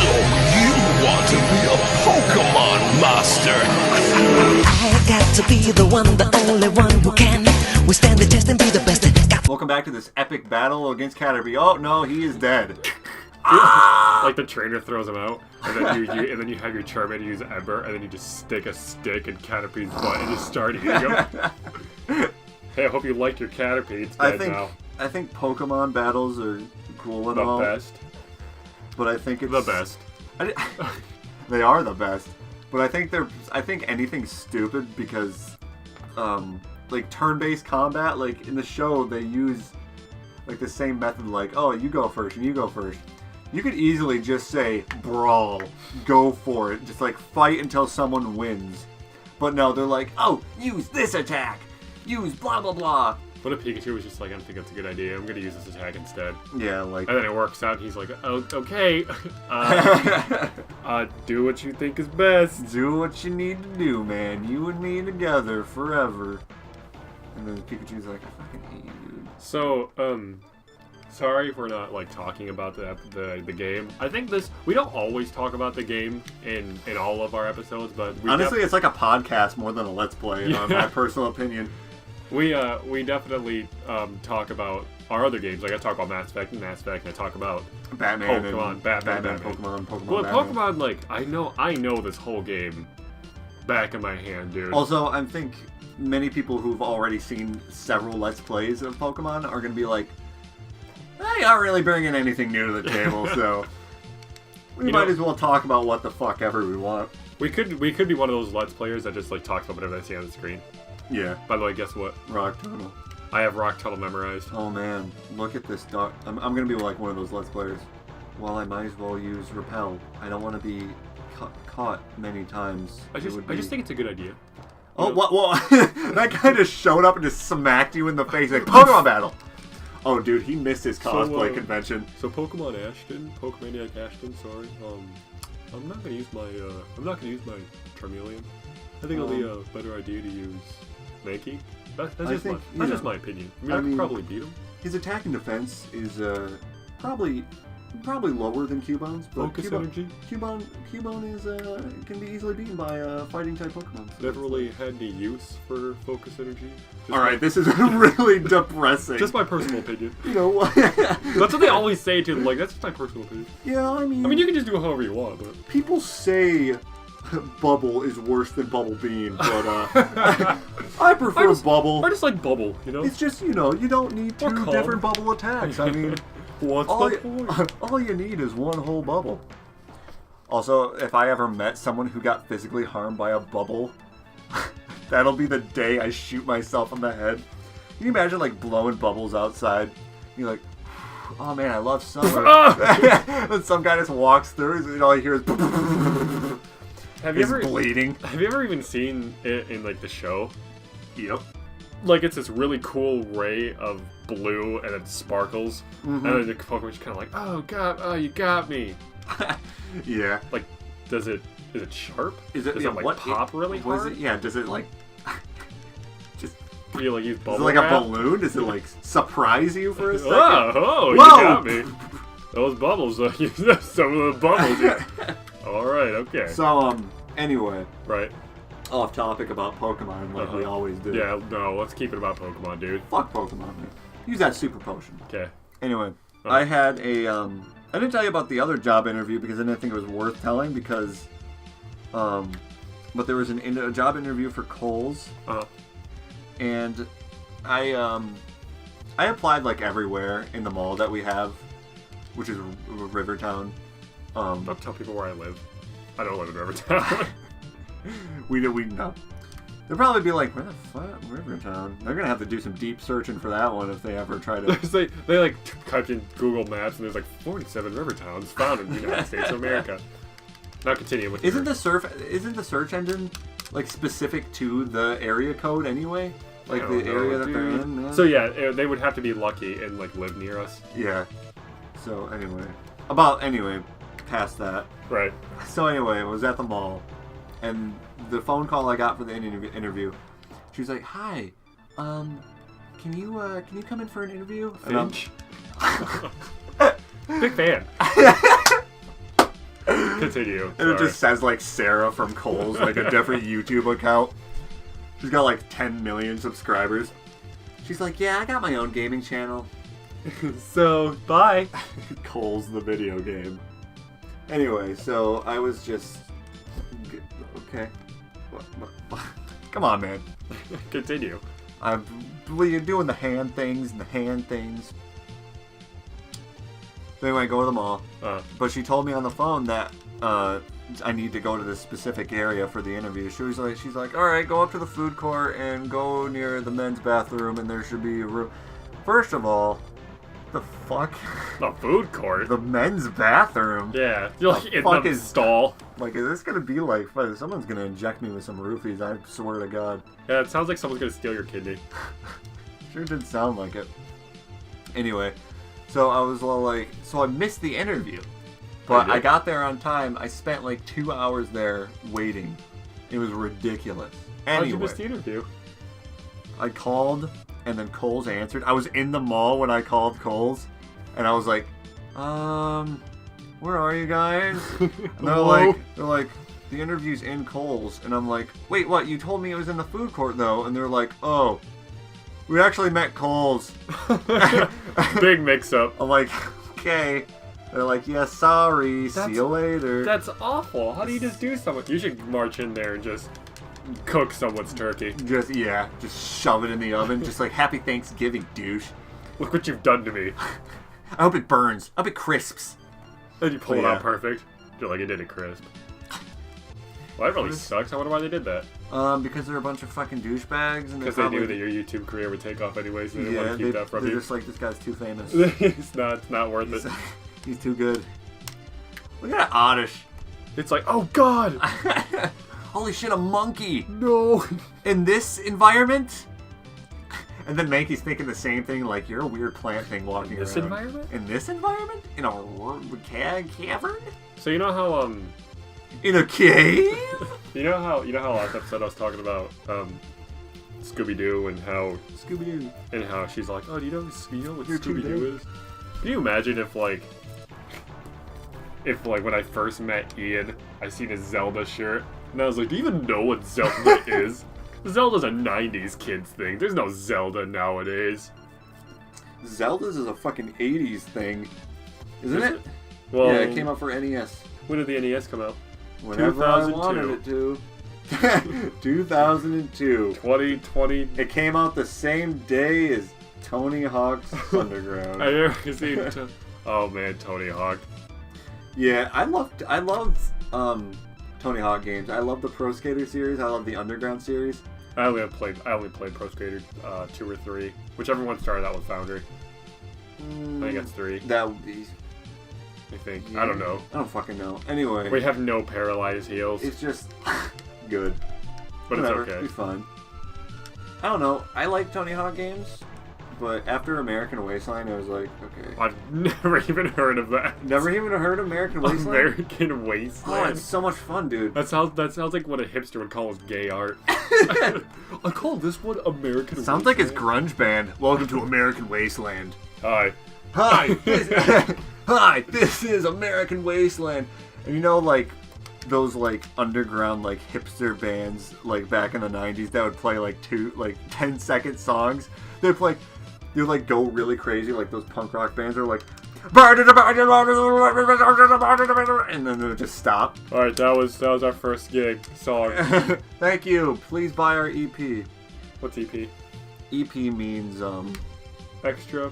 So you want to be a Pokemon master? I got to be the one, the only one who can withstand the test and be the best. Welcome back to this epic battle against Caterpie. Oh no, he is dead. Like the trainer throws him out, and then you have your Charmander use Ember, and then you just stick a stick in Caterpie's butt and just start eating him. Hey, I hope you liked your Caterpie. It's dead now. I think Pokemon battles are cool and all. The best. But I think it's The best. They are the best. But I think anything's stupid because, like turn-based combat, like in the show they use like the same method, like, oh, you go first and you go first. You could easily just say brawl, go for it, just like fight until someone wins. But no, they're like, oh, use this attack, use blah blah blah. What if Pikachu was just like, I don't think that's a good idea, I'm gonna use this attack instead. Yeah, like. And then it works out, and he's like, oh, okay, do what you think is best. Do what you need to do, man. You and me together forever. And then Pikachu's like, I fucking hate you, dude. So, sorry if we're not like talking about the game. I think we don't always talk about the game in all of our episodes, but honestly, it's like a podcast more than a Let's Play, in my personal opinion. We definitely talk about our other games. Like I talk about Mass Effect, and I talk about Batman, Pokemon, Pokemon. Well, Batman. Pokemon, like I know this whole game back in my hand, dude. Also, I think many people who've already seen several Let's Plays of Pokemon are gonna be like, they aren't really bringing anything new to the table, so we might as well talk about what the fuck ever we want. We could be one of those Let's Players that just like talks about whatever they see on the screen. Yeah. By the way, guess what? Rock Tunnel. I have Rock Tunnel memorized. Oh man, look at this dog. I'm gonna be like one of those Let's Players. Well, I might as well use Repel. I don't want to be caught many times. I just think it's a good idea. Oh, what? That guy just showed up and just smacked you in the face like Pokemon Battle. Oh, dude, he missed his cosplay convention. So Pokemon Ashton. Sorry. I'm not gonna use my Charmeleon. I think it'll be a better idea to use Mankey. That's just my opinion. I mean, I could probably beat him. His attack and defense is probably lower than Cubone's. Focus energy. Cubone is can be easily beaten by fighting type Pokemon. So never really had any use for focus energy. All right, this is really depressing. Just my personal opinion. You know what? That's what they always say too. Like that's just my personal opinion. Yeah, I mean you can just do it however you want. But people say Bubble is worse than Bubble Bean, but I prefer Bubble. I just like Bubble, you know? It's just, you don't need two different Bubble attacks. I mean, what's the point? All you need is one whole Bubble. Also, if I ever met someone who got physically harmed by a Bubble, that'll be the day I shoot myself in the head. Can you imagine, like, blowing bubbles outside? You're like, oh man, I love summer. And some guy just walks through, and all you hear is bleeding. Have you ever even seen it in like the show? Yep. Like it's this really cool ray of blue and it sparkles, and then the Pokemon's kind of like, oh god, oh you got me. Yeah. Like, is it sharp? Does it like pop really hard? Does it like just? Do you like use bubble? Is it like wrap? a balloon? Does it like surprise you for a second? Oh, you got me. Those bubbles, some of the bubbles. All right, okay. So, anyway. Right. Off topic about Pokemon, like we always do. Yeah, no, let's keep it about Pokemon, dude. Fuck Pokemon, man. Use that super potion. Okay. Anyway, I had a, I didn't tell you about the other job interview because I didn't think it was worth telling because, but there was a job interview for Kohl's. And I applied like everywhere in the mall that we have, which is Rivertown. Don't tell people where I live. I don't live in Rivertown. we know. They'll probably be like, where the fuck, Rivertown? They're gonna have to do some deep searching for that one if they ever try to. they like typed in Google Maps and there's like 47 Rivertowns found in the United States of America. Now continue with. Isn't the search engine like specific to the area code anyway? Like the area that they're in. Man? So yeah, they would have to be lucky and like live near us. Yeah. So anyway, past that. Right. So anyway, I was at the mall, and the phone call I got for the interview, she was like, "Hi, can you come in for an interview?" Finch. Big fan. Continue. And it just says like Sarah from Kohl's, like a different YouTube account. She's got like 10 million subscribers. She's like, yeah, I got my own gaming channel. So, bye. Kohl's the video game. Anyway, so I was just... Okay. What? Come on, man. Continue. You're doing the hand things and the hand things. So anyway, I go to the mall. But she told me on the phone that I need to go to this specific area for the interview. She's like, all right, go up to the food court and go near the men's bathroom, and there should be a room. First of all, the fuck? The food court? The men's bathroom? Yeah. You're like in the stall. Like, is this gonna be like, someone's gonna inject me with some roofies, I swear to God. Yeah, it sounds like someone's gonna steal your kidney. Sure did sound like it. Anyway, so I was all like, so I missed the interview. But I got there on time. I spent like 2 hours there waiting. It was ridiculous. Anyway, how'd you miss the interview? I called, and then Kohl's answered. I was in the mall when I called Kohl's, and I was like, where are you guys? And they're like, the interview's in Kohl's, and I'm like, wait, what? You told me it was in the food court though, and they're like, oh, we actually meant Kohl's. Big mix-up. I'm like, okay. They're like, yeah, sorry, see you later. That's awful. How do you just do something? You should march in there and just cook someone's turkey. Just shove it in the oven. Just like, happy Thanksgiving, douche. Look what you've done to me. I hope it burns. I hope it crisps. And you pull it out perfect. You're like, it didn't crisp. Well, that really sucks. I wonder why they did that. Because they're a bunch of fucking douchebags. Because they knew that your YouTube career would take off anyways, so they didn't want to keep that from you. They're just like, this guy's too famous. It's not worth it. He's too good. Look at that Oddish. It's like, oh god! Holy shit, a monkey! No! In this environment? And then Mankey's thinking the same thing, like, you're a weird plant thing walking around. In this environment? In this environment? In a cavern? So you know how, in a cave? You know how last episode I was talking about, Scooby-Doo and how... Scooby-Doo. And how she's like, oh, do you know what Scooby-Doo is? Can you imagine if when I first met Ian, I seen his Zelda shirt, and I was like, do you even know what Zelda is? Zelda's a 90s kids thing. There's no Zelda nowadays. Zelda's is a fucking 80s thing. Isn't it? Well, yeah, it came out for NES. When did the NES come out? Whenever I wanted it to. 2002. 2020. It came out the same day as Tony Hawk's Underground. I never seen oh man, Tony Hawk. Yeah, I love Tony Hawk games. I love the Pro Skater series. I love the Underground series. I only played Pro Skater 2 or 3. Whichever one started out with Foundry. I think that's 3. That would be. I think. Yeah, I don't know. I don't fucking know. Anyway. We have no paralyzed heels. It's just good. But whatever, it's okay. It'll be fine. I don't know. I like Tony Hawk games. But after American Wasteland, I was like, okay. I've never even heard of that. Never even heard of American Wasteland? American Wasteland? Oh, it's so much fun, dude. That sounds like what a hipster would call his gay art. I call this one American Wasteland. Sounds like his grunge band. Welcome to American Wasteland. Hi. Hi. Hi, this is American Wasteland. And you know, like, those, like, underground, like, hipster bands, like, back in the 90s that would play, like, 10-second songs? They'd play... They would, like, go really crazy, like those punk rock bands are like, and then they would just stop. Alright, that was our first gig song. Thank you. Please buy our EP. What's EP? EP means, Extra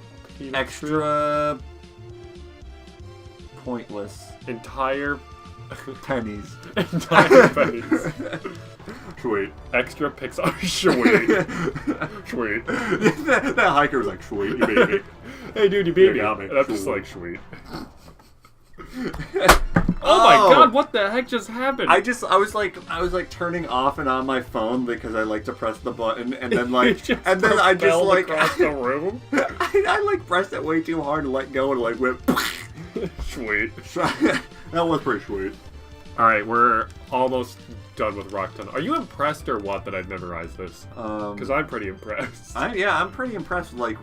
pointless. Entire pennies. Entire pennies. Sweet. Extra Pixar. Sweet. Sweet. that hiker was like, sweet, you beat me. Hey dude, you beat me. Got me. And I'm just like, sweet. Oh my god, what the heck just happened? I was like turning off and on my phone because I like to press the button and then like and then I just like across the room. I like pressed it way too hard and let go and like went sweet. That was pretty sweet. Alright, we're almost done with Rock Tunnel. Are you impressed or what that I've memorized this? Because I'm pretty impressed. I'm pretty impressed. Like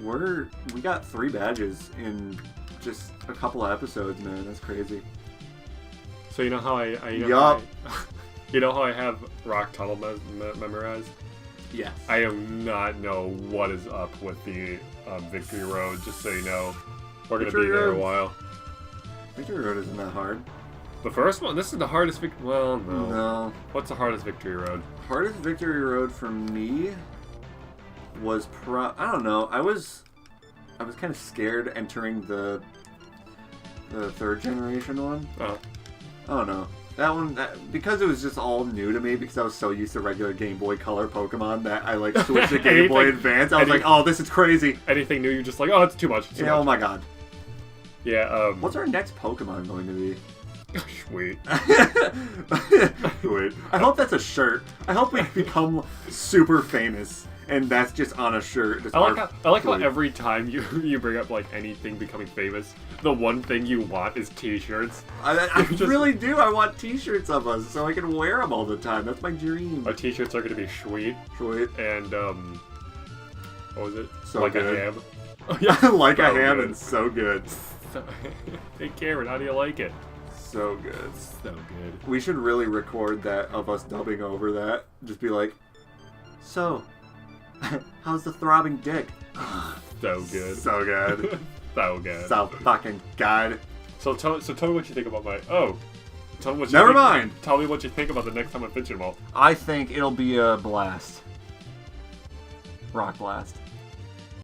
we got 3 badges in just a couple of episodes, man. That's crazy. So you know how you know how I have Rock Tunnel memorized? Yes. I do not know what is up with the Victory Road, just so you know. We're going to be there a while. Victory Road isn't that hard. The first one? This is the hardest well, no. No. What's the hardest Victory Road? Hardest Victory Road for me was I don't know. I was kind of scared entering the third generation one. Oh. I don't know. That one, because it was just all new to me, because I was so used to regular Game Boy Color Pokemon that I like switched to Game Boy Advance. I was like, oh, this is crazy. Anything new, you're just like, oh, it's too much. It's too much. Oh my god. Yeah. What's our next Pokemon going to be? Sweet. Sweet. I hope that's a shirt. I hope we become super famous. And that's just on a shirt. I like how every time you bring up like anything becoming famous, the one thing you want is T-shirts. I really do. I want T-shirts of us so I can wear them all the time. That's my dream. Our T-shirts are gonna be sweet. Sweet. And what was it? So like good. a ham. Oh, yeah. Like so a ham good. And so good. Hey Cameron, how do you like it? So good. So good. We should really record that of us dubbing over that. Just be like, so. How's the throbbing dick? So good. So good. So good. So fucking good. So tell me what you think about my... Oh. Tell me what you Never think, mind. Tell me what you think about the next time I pitch him all. I think it'll be a blast. Rock blast.